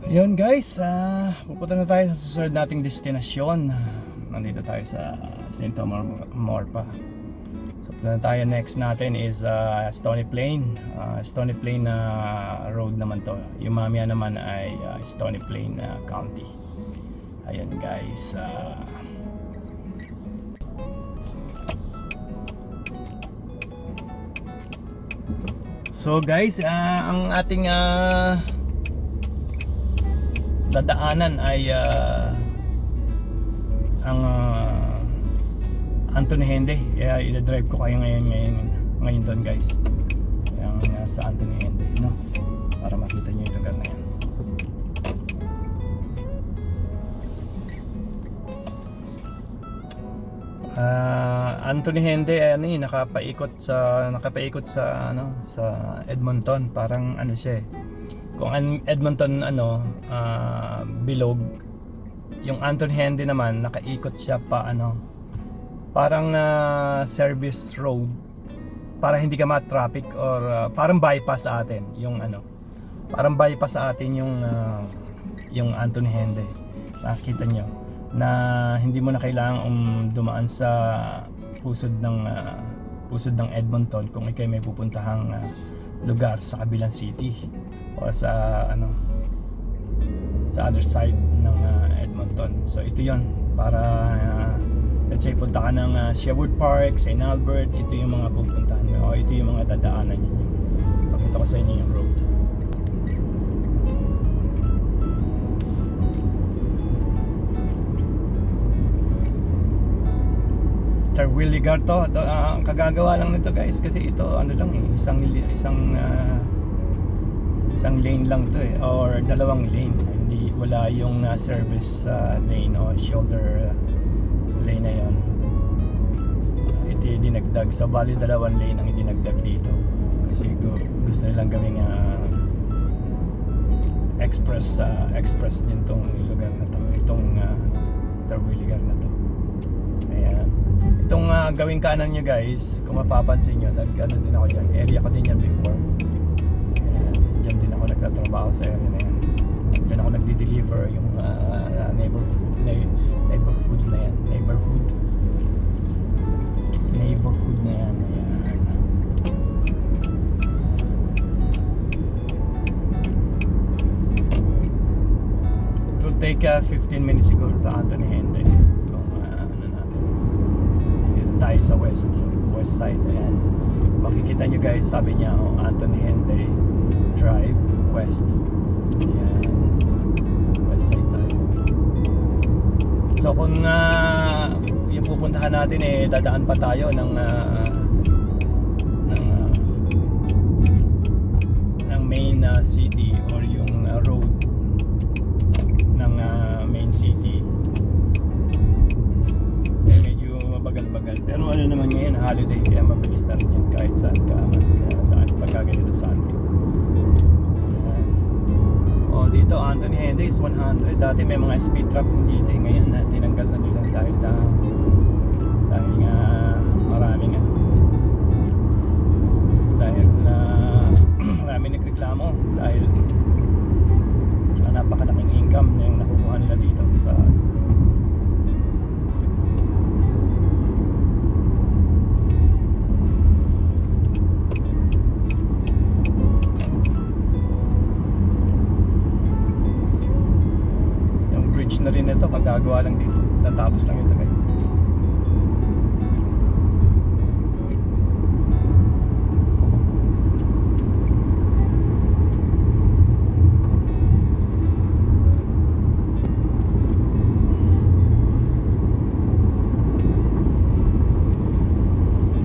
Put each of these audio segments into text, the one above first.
Ayun guys, pupunta na tayo sa susunod nating destinasyon. Nandito tayo sa Sinto Morpa. So punta na tayo, next natin is Stony Plain. Stony Plain na road naman to. Yung mamaya naman ay Stony Plain County. Ayun guys, so guys, ang ating dadaanan ay ang Anthony Hende. Kaya i-drive ko kayo ngayon doon guys. Yung sa Anthony Hende, no? Para makita niyo yung lugar na yan. Anthony Hende ay nakapaikot sa sa Edmonton. Parang ano siya eh. Kung Edmonton bilog, yung Anthony Hende naman nakaikot siya pa parang service road para hindi ka ma-traffic, or parang bypass sa atin yung parang bypass sa atin yung Anthony Hende. Nakita nyo na hindi mo na kailangang dumaan sa pusod ng Edmonton kung ikay may pupuntahang lugar sa kabilang city o sa other side ng Edmonton. So ito yon para let's say punta ka ng Sherwood Park, St. Albert, ito yung mga pupuntahan mo, o ito yung mga dadaanan niyo. Pakita ko sa inyo yung road. Terwilligar to. Ang kagagawa lang nito guys, kasi ito isang lane lang to or dalawang lane. Wala yung service lane o shoulder lane na yon. Ito yung dinagdag, so bali dalawang lane ang idinagdag dito kasi gusto nilang gawing express din tong lugar na to, itong Terwilligar na to. Ayan. Itong gawing kanan nyo guys, kung mapapansin nyo, din ako dyan, area ko din yan before. Ayan. Dyan din ako nagtatrabaho sa area na yan. Dyan ako nagdi-deliver yung neighborhood na yan. Neighborhood na yan. Ayan. It will take 15 minutes siguro sa Anthony Hende. Tayo sa west side. Ayan. Makikita nyo guys, sabi niya Anthony Hende Drive West. Ayan. West side tayo. So kung yung pupuntahan natin dadaan pa tayo ng main city or yung road ng main city. Bagal. Pero naman ngayon, holiday, kaya mabilis na rin yan kahit saan ka daan pagkaganito Sunday. Dito Anthony Hende is 100. Dati may mga speed trap dito, ngayon tinanggal na nila dahil nga maraming maraming nagreklamo dahil napakalaking income na yung nakukuha nila dito sa na rin ito, pagkagawa lang dito, natapos lang ito guys.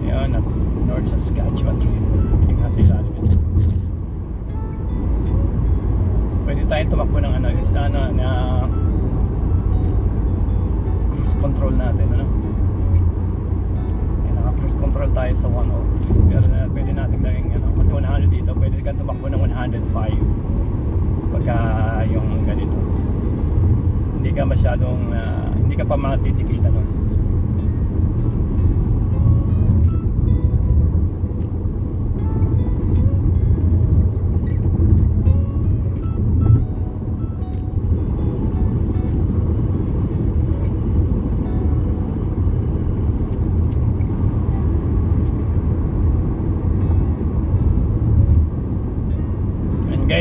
Ayan, North Saskatchewan River, yung nasa ilalim ito. Pwede tayong tumakbo ng na control natin, naka-cruise control tayo sa 103, pero pwede natin gawing kasi 100 dito, pwede kang tumakbo ng 105 pagka yung ganito, hindi ka pa matitikitan nun.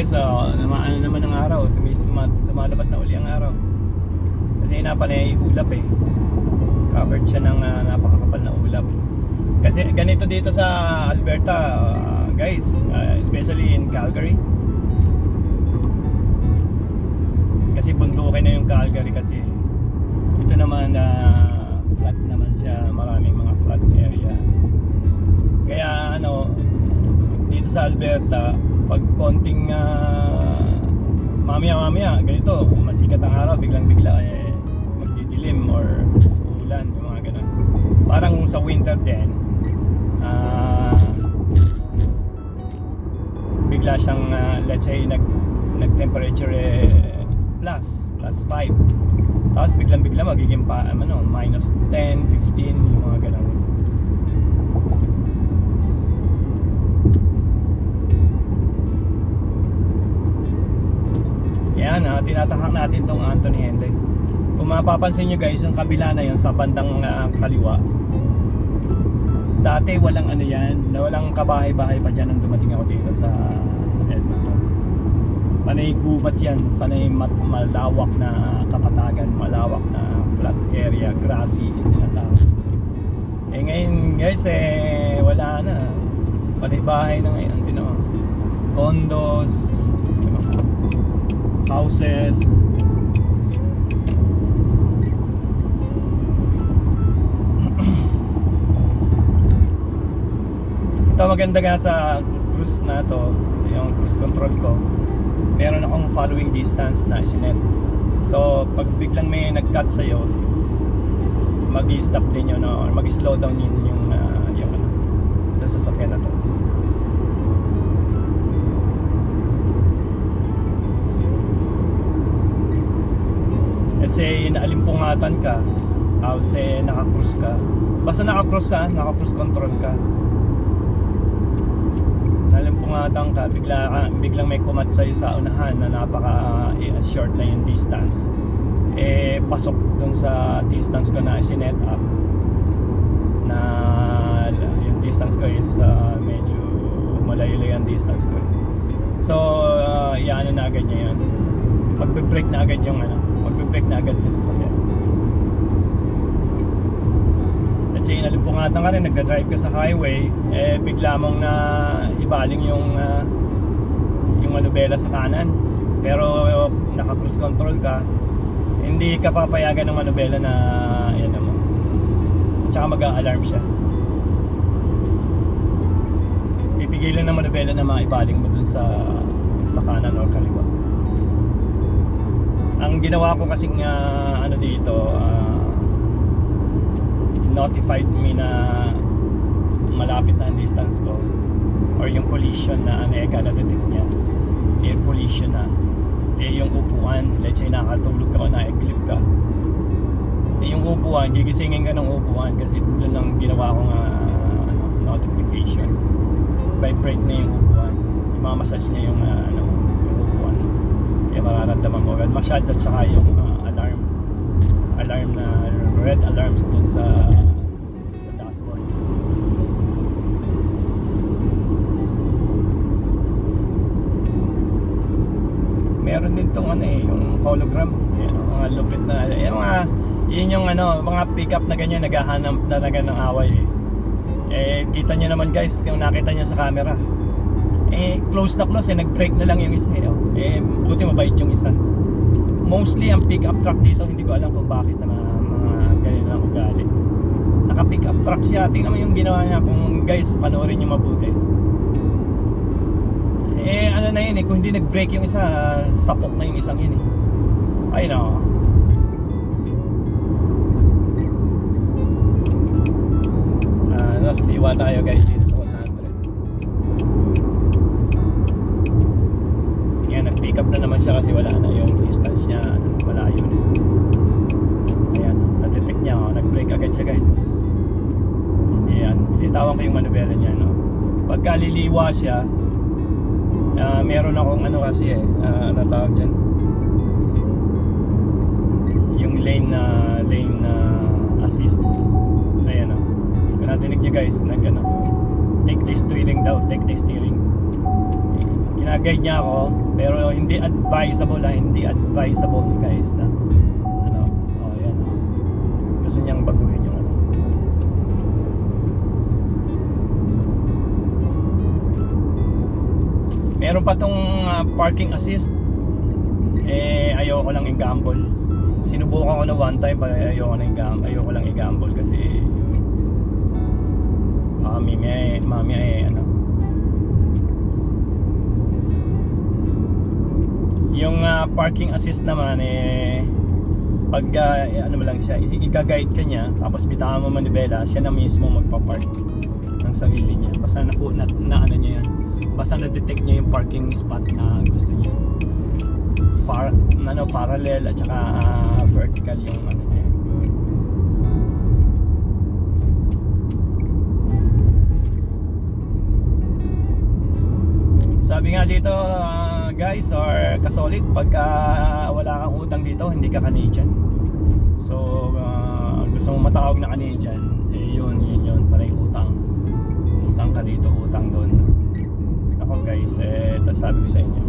guys, namaan naman ang araw. Lumalabas na uli ang araw. Kasi napanay ulap eh. Covered siya ng napakakapal na ulap. Kasi ganito dito sa Alberta, guys, especially in Calgary. Kasi bundukin na yung Calgary kasi ito naman flat naman siya, maraming mga flat area. Kaya ano, dito sa Alberta, pag konting mamaya ganito, masikat ang araw, biglang-bigla magdidilim or ulan, yung mga ganun. Parang sa winter din, bigla siyang let's say nag-temperature plus 5, tapos biglang-bigla magiging minus 10, 15, yung mga ganun. Yan, tinatahak natin tong Anthony Henday. Kung mapapansin nyo guys, yung kabila na yun sa bandang kaliwa, dati walang ano yan, walang kabahay-bahay pa dyan nang dumating ako dito sa Edmonton. Panay gubat yan, panay malawak na kapatagan, malawak na flat area, grassy, tinatawag. Ngayon guys, wala na, panay bahay na ngayon, condos, houses. Ito maganda nga sa cruise na to, yung cruise control ko, meron akong following distance na isinet. So pag biglang may nag-cut sa'yo, mag-i-stop din yun or mag-slow down yun yung doon sa sasakyan na to. Kasi naalimpungatan ka, kasi naka-cruise ka, basta naka-cruise control ka, naalimpungatan ka, biglang may kumat sa'yo sa unahan na napaka short na yung distance, pasok dun sa distance ko na sinet up, na yung distance ko is medyo malayo-layo ang distance ko. So iano na agad niya yun, magbe-brake na agad yung magbe-brake na agad yung sasakyan. At siya inalimpungatan ka rin, nagda-drive ka sa highway, bigla mong na ibaling yung manubela sa kanan, pero naka-cruise control ka, hindi ka papayagan ng manubela na mo, tsaka mag-a-alarm siya. Pipigilan ng manubela na maibaling mo dun sa kanan or kaliwa. Ang ginawa ko kasing dito, notified me na malapit na ang distance ko or yung collision na na-detect niya, air collision na, yung upuan, let's say nakatulog ka o na-eglip ka, yung upuan, gigisingin ka ng upuan kasi doon lang ginawa kong notification, vibrate na yung upuan, imamassage niya yung upuan, kaya mararamdaman mo agad massage. At saka yung alarm na red alarms dun sa dashboard. Meron din tong yung hologram, mga lupit na yun yung mga pick up na ganyan, naghahanap talaga ng away kita nyo naman guys, kung nakita nyo sa camera, close na close, nag-brake na lang yung isa buti mabait yung isa. Mostly ang pick up truck dito, hindi ko alam kung bakit na mga ganyan lang ugali. Naka-pick up truck siya, tingnan mo yung ginawa niya. Kung guys, panoorin nyo mabuti, na yun kung hindi nag-brake yung isa, sapok na yung isang yun ay no. Liwa tayo guys dito sa 100. Yan, nag-pick up na naman siya kasi wala na yung distance niya, malayo na. Ayan, na-detect niya, nag-brake agad siya guys. Ayan, itawan ko yung manubela niya, pagka liliwa siya, meron akong kasi natawag dyan, yung lane assist. Ayan kung natinig nyo guys, take the steering daw, take the steering. gina-guide niya ako, pero hindi advisable hindi advisable guys na ano, yan gusto niyang baguhin yung ano. Meron pa tong parking assist, ayoko lang i-gamble. Sinubukan ko na one time, pero ayoko lang i-gamble kasi mami ano, yung parking assist naman pag ano mo lang siya, i-guide ka niya, tapos bitawan mo manibela, siya na mismo magpa-park ng sarili niya. Basta na ano niya yan, basta na-detect niya yung parking spot na gusto niya, parallel at saka vertical yung ano niya. Sabi nga dito guys or kasolid, pagka wala kang utang dito, hindi ka Canadian. So gusto mong matawag na Canadian, yun parang utang ka dito, utang doon. Ako guys, ito sabi ko sa inyo,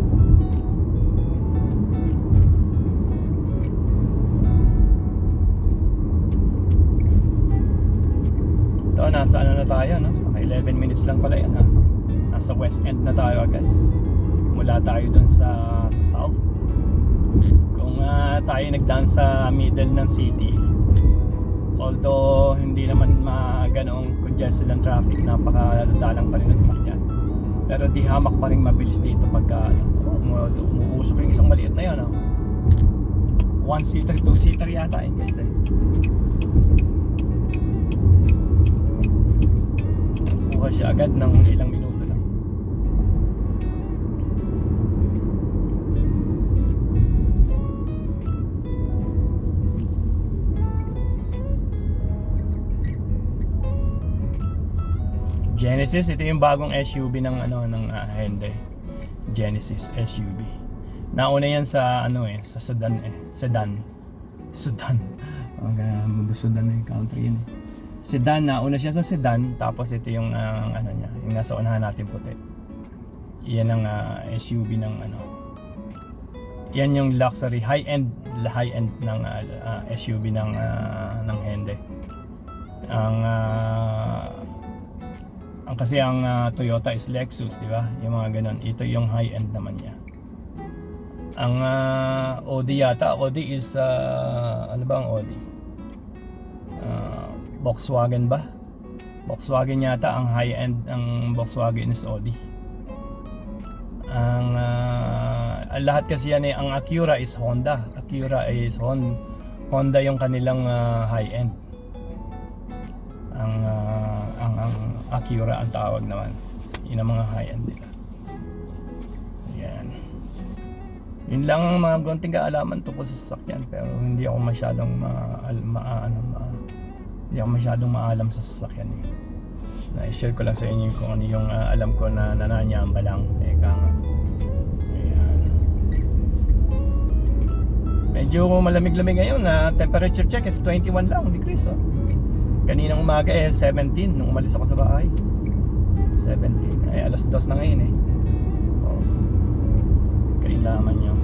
ito nasa ano na tayo, no? 11 minutes lang pala yan, ha? Nasa west end na tayo agad. Mula tayo dun sa south. Kung tayo nagdaan sa middle ng city, although hindi naman ganoong congested ang traffic, napakadalang pa rin ng sasakyan, pero di hamak pa rin mabilis dito pagka umuusok yung isang maliit na yun, no? 1-seater, 2-seater yata yun guys kuha siya agad ng ilang minuto lang. Genesis, ito yung bagong SUV ng Hyundai. Genesis SUV. Nauna yan sa sa sedan. Sudan na yung country yun. Sedan, nauna siya sa sedan, tapos ito yung niya, yung nasa unahan natin puti. Iyan ang SUV ng yan yung luxury high-end ng SUV ng Hyundai. Kasi ang Toyota is Lexus, di ba? Yung mga ganun. Ito yung high-end naman niya. Ang Audi yata, Audi is ano ba ang Audi? Volkswagen ba? Volkswagen yata ang high-end, ang Volkswagen is Audi. Ang lahat kasi yan ang Acura is Honda. Acura is Honda yung kanilang high-end. Ang Acura ang tawag naman. Yun ang mga high-end nila. Yan. Yun lang ang mga gonting kaalaman tungkol sa sasakyan, pero hindi ako masyadong hindi ako masyadong maalam sa sasakyan Na-share ko lang sa inyo kung ano yung alam ko na nananyamba lang. Eka nga. Ayan. Medyo malamig-lamig ngayon na temperature check is 21 lang degrees Kaninang umaga 17 nung umalis ako sa bahay. 17. Ay alas 2 na ngayon Kailangan nyo.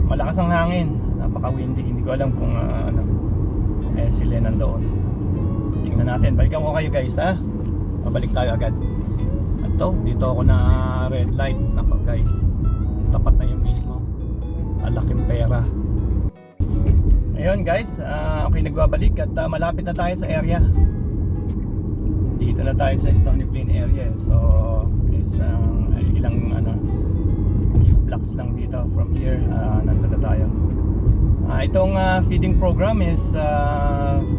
Malakas ang hangin. Napaka-windy. Hindi ko alam kung sila nandoon. Tingnan natin. Balikan ko kayo guys Pabalik tayo agad. At dito ako na red light. Nako guys, tapat na yung mismo. Alaking pera. Ayun guys, okay, nagbabalik at malapit na tayo sa area. Dito na tayo sa Stony Plain area. So it's ilang few blocks lang dito from here. Nandun na tayo. Itong feeding program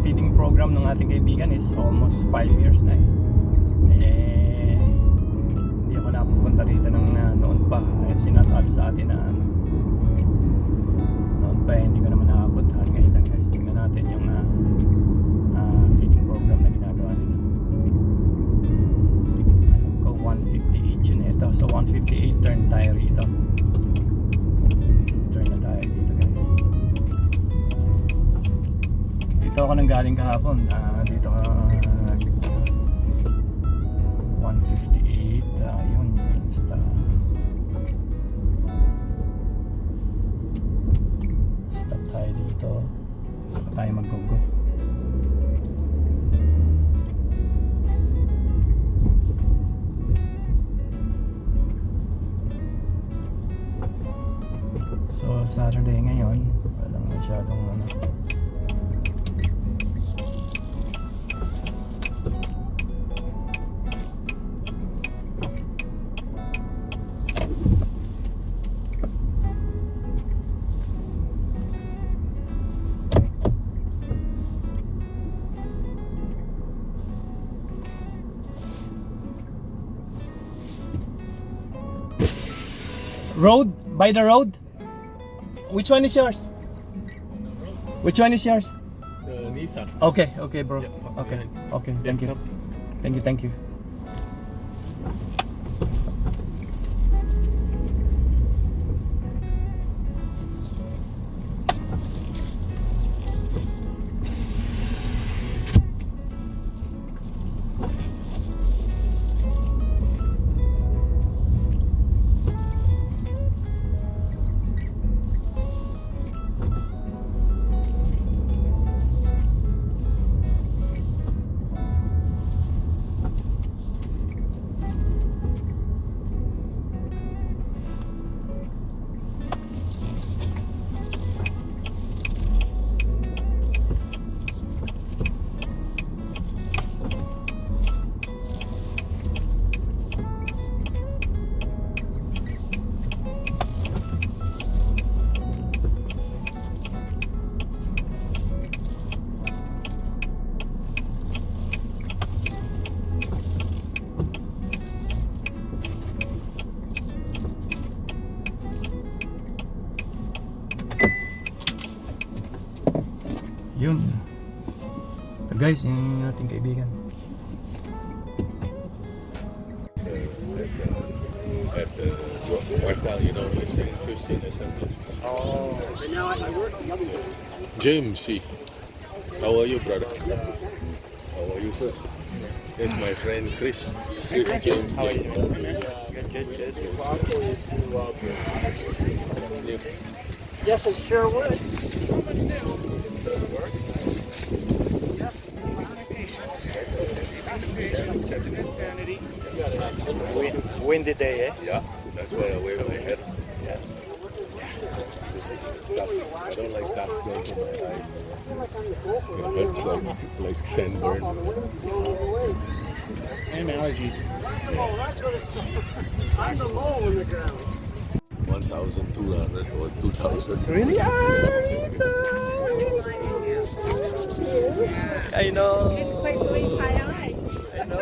feeding program ng ating kaibigan is almost 5 years na hindi ako napupunta rito ng noon pa. Sinasabi sa atin na noon pa hindi ko naman nakapuntahan. Ngayon lang guys, tingnan natin yung feeding program na ginagawa nila. Alam ko 158 yun ito. So 158 turn tayo rito. Turn na tayo dito guys. Dito ako nang galing kahapon. Dito ka 158. Yun. Basta dito. Saka tayo mag-go. So Saturday ngayon, walang masyadong ano. Road? By the road? Which one is yours? Which one is yours? Nissan. Okay, okay, bro. Yeah, Okay, yeah. okay. Thank you. Yeah. Thank you, thank you. Yun. So guys, yung ating kaibigan. At workout, you know, like St. Christian or something. Oh. James C. How are you, brother? How are you, sir? It's my friend Chris. Chris James. How are you? Good. Yes, it sure would. Windy day, eh? Yeah, that's why I wave my head. Yeah. Dust. I don't like dust going to my eye. It's like sunburn. And allergies. Oh, that's what it's I'm the low in the ground. 1,200 or 2,000. Really? I know. I know.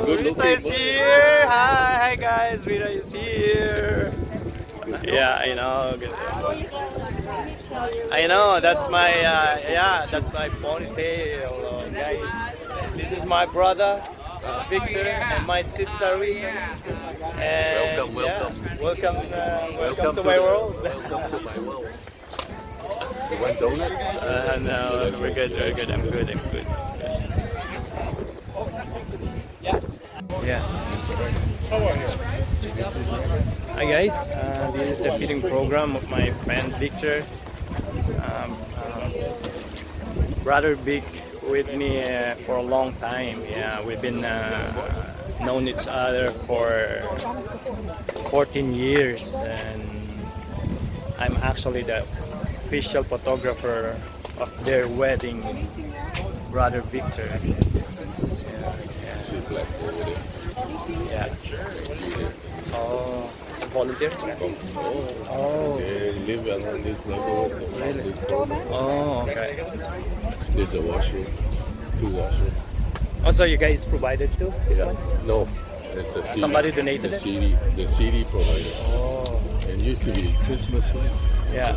Good Rita looking, is here. Hi guys. Rita is here. Yeah, I know. I know. That's my that's my ponytail, guys. This is my brother Victor and my sister Rita. And welcome to my world. Welcome to my world. You want donut? No, we're good. I'm good. Yeah. Hi guys, this is the feeding program of my friend Victor. Brother Vic with me for a long time. Yeah, we've been known each other for 14 years, and I'm actually the official photographer of their wedding, Brother Victor. See black over there. Yeah. Oh, it's a volunteer? Oh. They live around this neighborhood. Around this program. Oh, okay. There's a washroom. 2 washrooms. Oh, so you guys provided too? Yeah. No. It's the CD. Somebody donated the it? CD. The CD provider. Oh. It used to be Christmas lights. Yeah.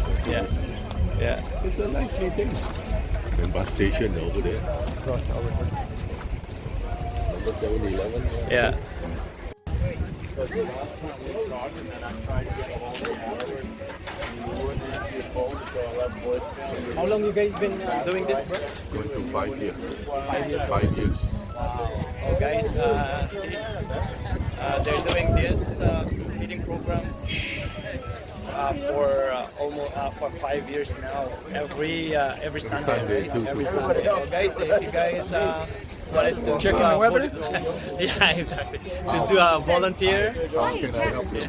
It's a likely thing. The bus station over there. Number 7-Eleven. Yeah. How long you guys been doing this, bro? Going to 5 years. 5 years. 5 years. Oh, guys, see, they're doing this feeding program for 5 years now. Every Sunday. Sunday, too. Every Sunday. So guys, if you guys wanted to Check on the web. yeah, exactly. To do a volunteer. How can I help you?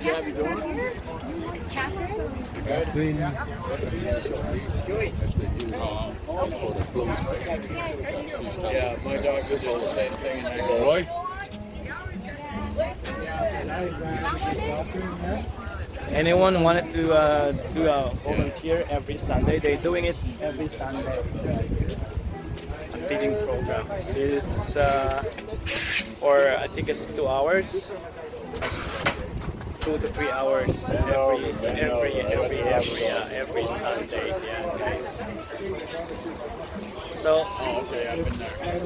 Catherine? That's for the clothes. Yeah, my dog does all the same thing. And I Roy? Anyone wanted to do a volunteer every Sunday? They're doing it every Sunday. A feeding program. This or I think it's 2 hours. 2 to 3 hours every Sunday. Yeah, guys. So okay, I've been there. I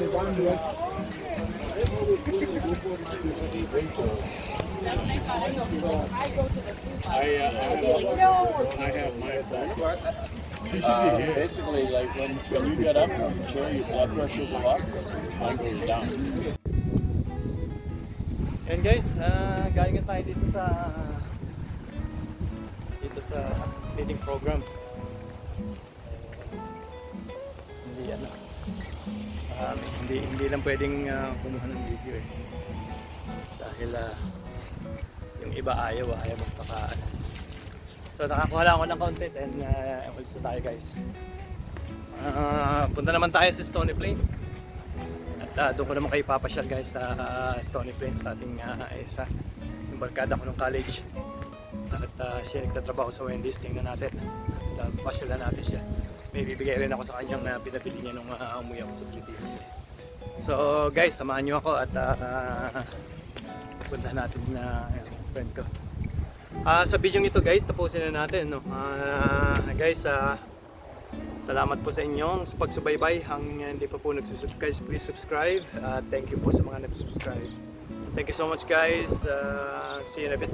have my basically, like when you get up from the chair, your blood pressure will go up, mine goes down. and guys, galing na tayo dito sa feeding program. Hindi lang pwedeng kumuha ng video eh. Dahil yung iba ayaw magpakaan. So nakakuha lang ako ng content and umalis na tayo guys. Punta naman tayo sa Stony Plain. At doon ko naman kayo papasyal guys sa Stony Plain sa ating isa. Yung barkada ko ng college. At siya nagtatrabaho sa Wendy's, tingnan natin. At pasyalan natin siya. May bibigay rin ako sa kanyang pinabili niya nung umuwi ako sa Pilipinas. So guys, samahan niyo ako at puntahan natin na friend ko. Sa video ito guys, tapusin na natin. No? Guys, salamat po sa inyong pagsubaybay. Ang hindi pa po nagsusubscribe, please subscribe. Thank you po sa mga nag-subscribe. Thank you so much guys. See you in a bit.